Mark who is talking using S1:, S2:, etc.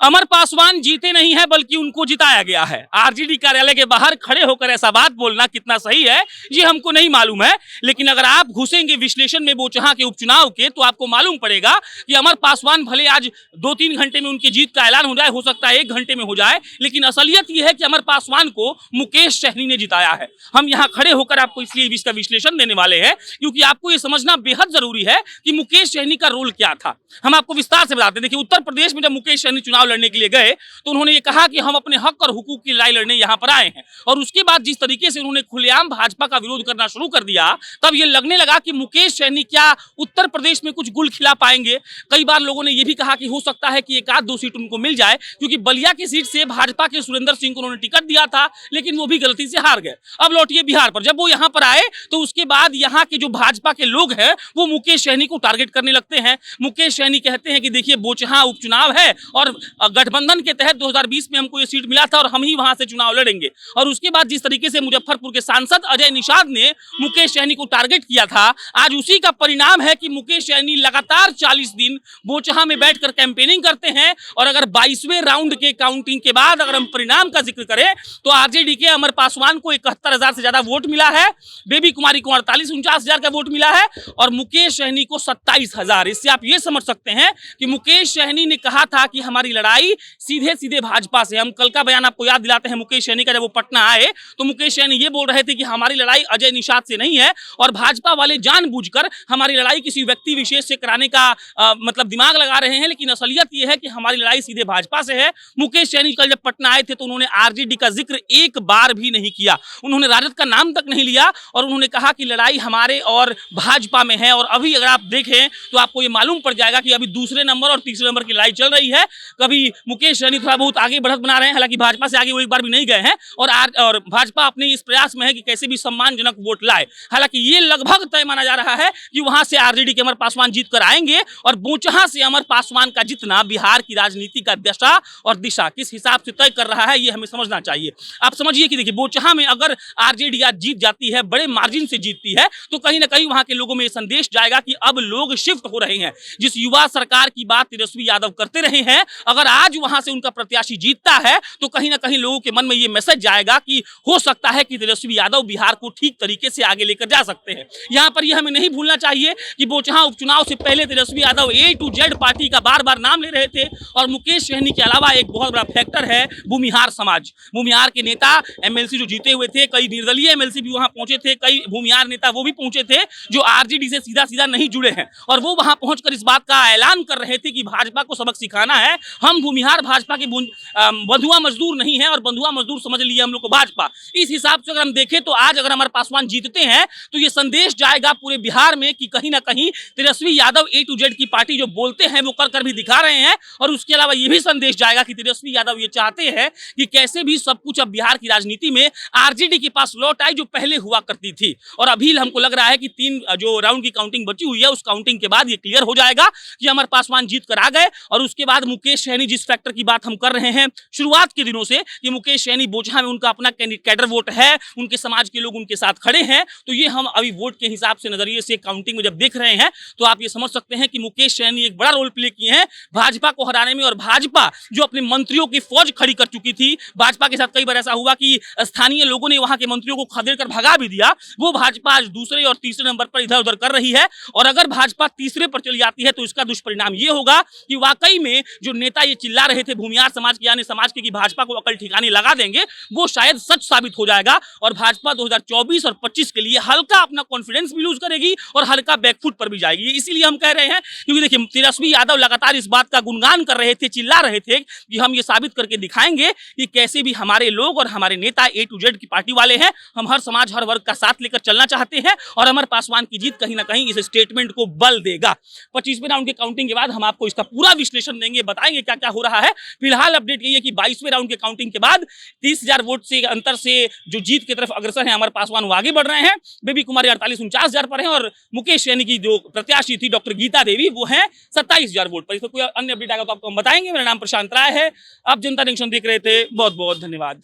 S1: अमर पासवान जीते नहीं है बल्कि उनको जिताया गया है। आरजेडी कार्यालय के बाहर खड़े होकर ऐसा बात बोलना कितना सही है ये हमको नहीं मालूम है, लेकिन अगर आप घुसेंगे विश्लेषण में बोचहां के उपचुनाव के तो आपको मालूम पड़ेगा कि अमर पासवान भले आज 2-3 घंटे में उनकी जीत का ऐलान हो जाए, हो सकता है 1 घंटे में हो जाए, लेकिन असलियत यह है कि अमर पासवान को मुकेश सहनी ने जिताया है। हम यहाँ खड़े होकर आपको इसलिए इसका विश्लेषण देने वाले हैं क्योंकि आपको ये समझना बेहद जरूरी है कि मुकेश सहनी का रोल क्या था। हम आपको विस्तार से बताते हैं। देखिए, उत्तर प्रदेश में जब मुकेश सहनी चुनाव लड़ने के लिए गए तो उन्होंने ये कहा कि हम अपने हक और हुकूक की लड़ाई लड़ने यहाँ पर आए हैं, और उसके बाद जिस तरीके से उन्होंने खुलेआम भाजपा का विरोध करना शुरू कर दिया तब ये लगने लगा कि मुकेश सहनी क्या उत्तर प्रदेश में कुछ गुल खिला पाएंगे। कई बार लोगों ने ये भी कहा कि हो सकता है कि 1-2 सीट उनको मिल जाए, क्योंकि बलिया की सीट से भाजपा के सुरेंद्र सिंह को उन्होंने टिकट दिया था लेकिन वो भी गलती से हार गए। अब लौटिए बिहार पर। जब वो यहाँ पर आए तो उसके बाद यहाँ के जो भाजपा के लोग हैं वो मुकेश सहनी को टारगेट करने लगते हैं। मुकेश सहनी कहते हैं कि देखिए, बोचहां उपचुनाव है और गठबंधन के तहत 2020 में हमको ये सीट मिला था और हम ही वहां से चुनाव लड़ेंगे। और उसके बाद जिस तरीके से मुजफ्फरपुर के सांसद अजय निषाद ने मुकेश सहनी को टारगेट किया था, आज उसी का परिणाम है कि मुकेश सहनी लगातार 40 दिन बोचहां में बैठकर कैंपेनिंग करते हैं। और अगर 22वें राउंड के काउंटिंग के बाद अगर हम परिणाम का जिक्र करें तो आरजेडी के अमर पासवान को 71,000 से ज्यादा वोट मिला है, बेबी कुमारी को 48-49,000 का वोट मिला है और मुकेश सहनी को 27,000। इससे आप ये समझ सकते हैं कि मुकेश सहनी ने कहा था कि हमारी लड़ाई सीधे सीधे भाजपा से। हम कल का बयान आपको याद दिलाते हैं मुकेश सहनी का। जब वो पटना आए तो मुकेश सहनी ये बोल रहे थे कि हमारी लड़ाई अजय निषाद से नहीं है और भाजपा वाले जानबूझकर हमारी लड़ाई किसी व्यक्ति विशेष से कराने का मतलब दिमाग लगा रहे हैं, लेकिन असलियत ये है कि हमारी लड़ाई सीधे भाजपा से है। मुकेश सहनी कल जब पटना आए थे तो उन्होंने आरजेडी का जिक्र एक बार भी नहीं किया, उन्होंने राजद का नाम तक नहीं लिया और उन्होंने कहा कि लड़ाई हमारे और भाजपा में है। और अभी अगर आप देखें तो आपको ये मालूम पड़ जाएगा कि अभी दूसरे नंबर और तीसरे नंबर की लड़ाई चल रही है। कभी मुकेश सहनी थोड़ा बहुत आगे बढ़त बना रहे हैं, हालांकि भाजपा से आगे वो एक बार भी नहीं गए हैं, और भाजपा अपने इस प्रयास में है कि कैसे भी सम्मानजनक वोट लाए। हालांकि ये लगभग तय माना जा रहा है कि वहां से आरजेडी के अमर पासवान जीत कर आएंगे और बोचहां से अमर पासवान का जितना बिहार की राजनीति का दशा और दिशा किस हिसाब से तय कर रहा है ये हमें समझना चाहिए। आप समझिए कि देखिए, बोचहां में अगर आरजेडी आज जीत जाती है, बड़े मार्जिन से जीतती है, तो कहीं ना कहीं वहां के लोगों में ये संदेश जाएगा कि अब लोग शिफ्ट हो रहे हैं। जिस युवा सरकार की बात तेजस्वी यादव करते रहे हैं, अगर आज वहां से उनका प्रत्याशी जीतता है तो कहीं ना कहीं लोगों के मन में ये मैसेज जाएगा कि हो सकता है कि तेजस्वी यादव बिहार को ठीक तरीके से आगे लेकर जा सकते हैं। यहाँ पर यह हमें नहीं भूलना चाहिए कि बोचहां उपचुनाव से पहले Tejashwi Yadav A to Z party का बार बार नाम ले रहे थे। और मुकेश सहनी के अलावा एक बहुत बड़ा फैक्टर है भूमिहार समाज। भूमिहार के नेता एमएलसी जो जीते हुए थे, कई निर्दलीय एमएलसी भी वहां पहुंचे थे, कई भूमिहार नेता वो भी पहुंचे थे जो आरजेडी से सीधा सीधा नहीं जुड़े हैं, और वो वहां पहुंचकर इस बात का ऐलान कर रहे थे कि भाजपा को सबक सिखाना है। हम भूमिहार भाजपा के बंधुआ मजदूर नहीं है और बंधुआ मजदूर समझ लिए हम लोग को भाजपा। इस हिसाब से अगर हम देखें तो आज अगर अमर पासवान जीतते हैं तो ये संदेश जाएगा पूरे बिहार में कि कहीं ना कहीं तेजस्वी यादव A to Z की पार्टी जो बोलते हैं वो कर भी दिखा रहे हैं। और उसके अलावा ये भी संदेश जाएगा कि तेजस्वी यादव ये चाहते हैं कि कैसे भी सब कुछ अब बिहार की राजनीति में आरजेडी के पास लौट आए जो पहले हुआ करती थी। और अभी हमको लग रहा है कि 3 जो राउंड की काउंटिंग बची हुई है उस काउंटिंग के बाद ये क्लियर हो जाएगा कि अमर पासवान जीत कर आ गए। और उसके बाद मुकेश सहनी, जिस फैक्टर की बात हम कर रहे हैं शुरुआत के दिनों से कि मुकेश सहनी बोचहां में उनका अपना कैडर वोट है, उनके समाज के लोग उनके साथ खड़े हैं, तो ये हम अभी वोट के हिसाब से नजरिए से काउंटिंग में जब देख रहे हैं तो आप ये समझ सकते हैं कि मुकेश सहनी एक बड़ा रोल प्ले किए हैं भाजपा को हराने में। और भाजपा जो अपने मंत्रियों की फौज खड़ी कर चुकी थी, भाजपा के साथ कई बार ऐसा हुआ कि स्थानीय लोगों ने वहां के मंत्रियों को खदेड़ कर भगा भी दिया, वो भाजपा आज दूसरे और तीसरे नंबर पर इधर उधर कर रही है। और अगर भाजपा तीसरे पर चली जाती है तो इसका दुष्परिणाम ये होगा कि वाकई में जो नेता ये चिल्ला रहे थे भूमिहार समाज के, यानी समाज के कि भाजपा को अकल ठिकाने लगा देंगे, वो शायद सच साबित हो जाएगा और भाजपा 2024 और 25 के लिए हल्का अपना कॉन्फिडेंस भी लूज करेगी और हल्का बैकफुट पर भी जाएगी। इसीलिए हम कह रहे हैं, क्योंकि देखिए तेजस्वी यादव लगातार इस बात का गुणगान कर रहे थे, चिल्ला रहे थे कि हम ये साबित करके दिखाएंगे कि कैसे भी हमारे लोग और हमारे नेता A to Z की पार्टी वाले हैं, हम हर समाज हर वर्ग का साथ लेकर चलना चाहते हैं। और अमर पासवान की जीत कहीं ना कहीं इस स्टेटमेंट को बल देगा। 25वें राउंड के काउंटिंग के बाद हम आपको इसका पूरा विश्लेषण देंगे, बताएंगे क्या क्या हो रहा है। फिलहाल अपडेट ये है कि 22वें राउंड के काउंटिंग के बाद 30,000 वोट से अंतर से जो जीत की तरफ अग्रसर है अमर पासवान वो आगे बढ़ रहे हैं। बेबी कुमारी 48-49,000 पर है और मुकेश सहनी की जो प्रत्याशी थी डॉक्टर गीता देवी वो है 27,000 वोट पर। इसमें कोई अन्य अपडेट आएगा तो आपको हम बताएंगे। मेरा नाम प्रशांत राय है, आप जनता जंक्शन देख रहे थे। बहुत बहुत धन्यवाद।